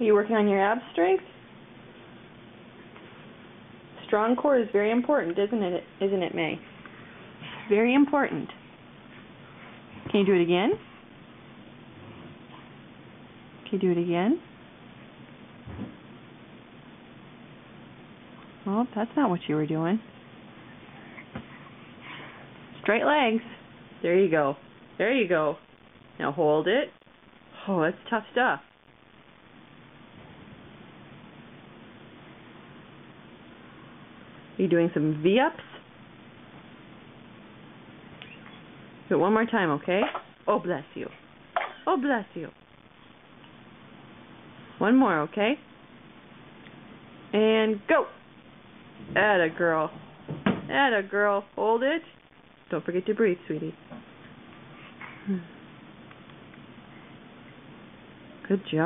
Are you working on your ab strength? Strong core is very important, isn't it, May? Very important. Can you do it again? Can you do it again? Oh, that's not what you were doing. Straight legs. There you go. There you go. Now hold it. Oh, that's tough stuff. Are you doing some V-ups? Do it one more time, okay? Oh, bless you. Oh, bless you. One more, okay? And go. Atta girl. Atta girl. Hold it. Don't forget to breathe, sweetie. Good job.